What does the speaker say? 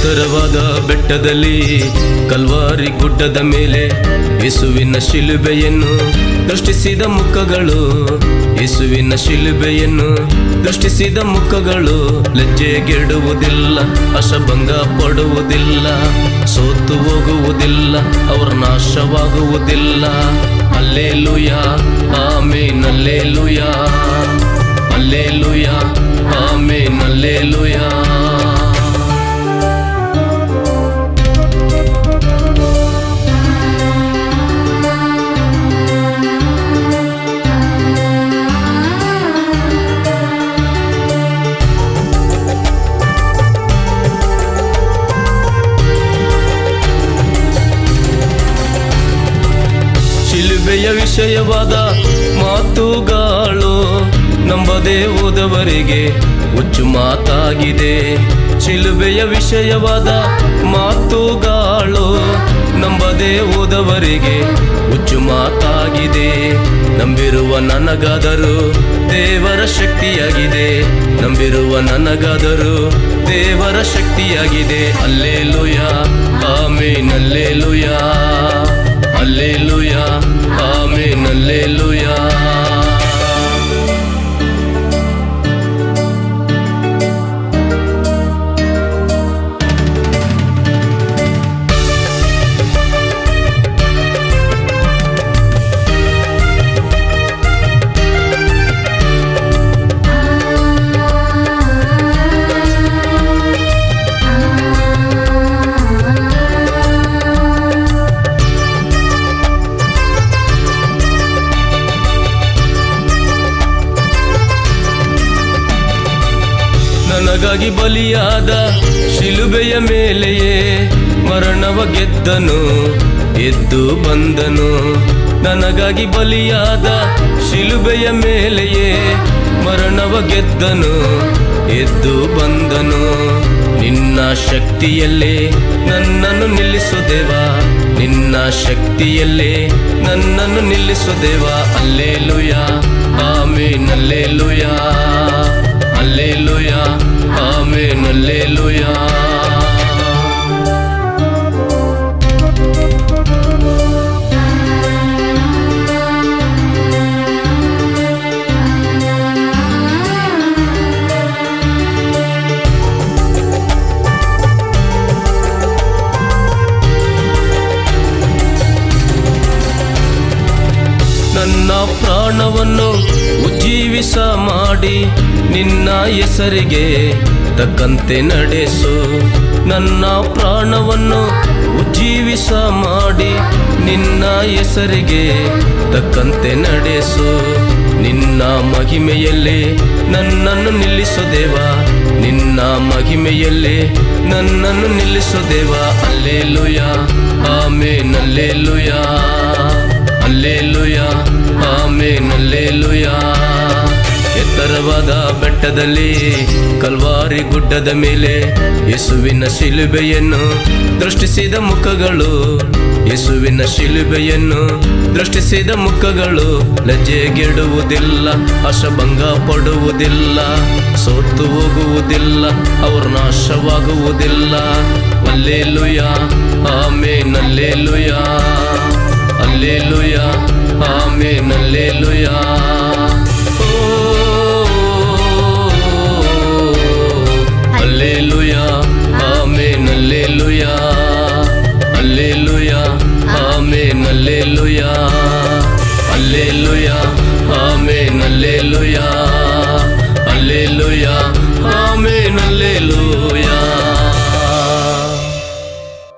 ಎತ್ತರವಾದ ಬೆಟ್ಟದಲ್ಲಿ ಕಲ್ವಾರಿ ಗುಡ್ಡದ ಮೇಲೆ ಯೇಸುವಿನ ಶಿಲುಬೆಯನ್ನು ದೃಷ್ಟಿಸಿದ ಮುಖಗಳು, ಯೇಸುವಿನ ಶಿಲುಬೆಯನ್ನು ದೃಷ್ಟಿಸಿದ ಮುಖಗಳು ಲಜ್ಜೆಗೆಡುವುದಿಲ್ಲ, ಅಶಭಂಗ ಪಡುವುದಿಲ್ಲ, ಸೋತು ಹೋಗುವುದಿಲ್ಲ, ಅವರ ನಾಶವಾಗುವುದಿಲ್ಲ. Hallelujah amen, hallelujah hallelujah amen, hallelujah. ಶಿಲುಬೆಯ ವಿಷಯವಾದ ಮಾತುಗಳು ನಂಬದೆ ಹೋದವರಿಗೆ ಹುಚ್ಚು ಮಾತಾಗಿದೆ. ಶಿಲುಬೆಯ ವಿಷಯವಾದ ಮಾತುಗಳು ನಂಬದೆ ಹೋದವರಿಗೆ ಹುಚ್ಚು ಮಾತಾಗಿದೆ. ನಂಬಿರುವ ನನಗಾದರೂ ದೇವರ ಶಕ್ತಿಯಾಗಿದೆ, ನಂಬಿರುವ ನನಗಾದರೂ ದೇವರ ಶಕ್ತಿಯಾಗಿದೆ. Hallelujah amen, hallelujah hallelujah amen, hallelujah. ನನಗಾಗಿ ಬಲಿಯಾದ ಶಿಲುಬೆಯ ಮೇಲೆಯೇ ಮರಣವ ಗೆದ್ದನು, ಎದ್ದು ಬಂದನು. ನನಗಾಗಿ ಬಲಿಯಾದ ಶಿಲುಬೆಯ ಮೇಲೆಯೇ ಮರಣವ ಗೆದ್ದನು, ಎದ್ದು ಬಂದನು. ನಿನ್ನ ಶಕ್ತಿಯಲ್ಲೇ ನನ್ನನ್ನು ನಿಲ್ಲಿಸು ದೇವಾ, ನಿನ್ನ ಶಕ್ತಿಯಲ್ಲೇ ನನ್ನನ್ನು ನಿಲ್ಲಿಸು ದೇವಾ. Hallelujah amen, hallelujah hallelujah amen, hallelujah. ನನ್ನ ಪ್ರಾಣವನ್ನು ಉಜ್ಜೀವಿಸ ಮಾಡಿ ನಿನ್ನ ಹೆಸರಿಗೆ ತಕ್ಕಂತೆ ನಡೆಸು. ನನ್ನ ಪ್ರಾಣವನ್ನು ಉಜ್ಜೀವಿಸ ಮಾಡಿ ನಿನ್ನ ಹೆಸರಿಗೆ ತಕ್ಕಂತೆ ನಡೆಸು. ನಿನ್ನ ಮಹಿಮೆಯಲ್ಲೇ ನನ್ನನ್ನು ನಿಲ್ಲಿಸು ದೇವಾ, ನಿನ್ನ ಮಹಿಮೆಯಲ್ಲೇ ನನ್ನನ್ನು ನಿಲ್ಲಿಸು ದೇವಾ. Hallelujah amen, hallelujah hallelujah amen, hallelujah. ಎತ್ತರವಾದ ಬೆಟ್ಟದಲ್ಲಿ ಕಲ್ವಾರಿ ಗುಡ್ಡದ ಮೇಲೆ ಯೇಸುವಿನ ಶಿಲುಬೆಯನ್ನು ದೃಷ್ಟಿಸಿದ ಮುಖಗಳು, ಯೇಸುವಿನ ಶಿಲುಬೆಯನ್ನು ದೃಷ್ಟಿಸಿದ ಮುಖಗಳು ಲಜ್ಜೆಗೆಡುವುದಿಲ್ಲ, ಅಶಭಂಗ ಪಡುವುದಿಲ್ಲ, ಸೋತು ಹೋಗುವುದಿಲ್ಲ, ಅವರು ನಾಶವಾಗುವುದಿಲ್ಲ. Hallelujah amen, hallelujah hallelujah amen, hallelujah.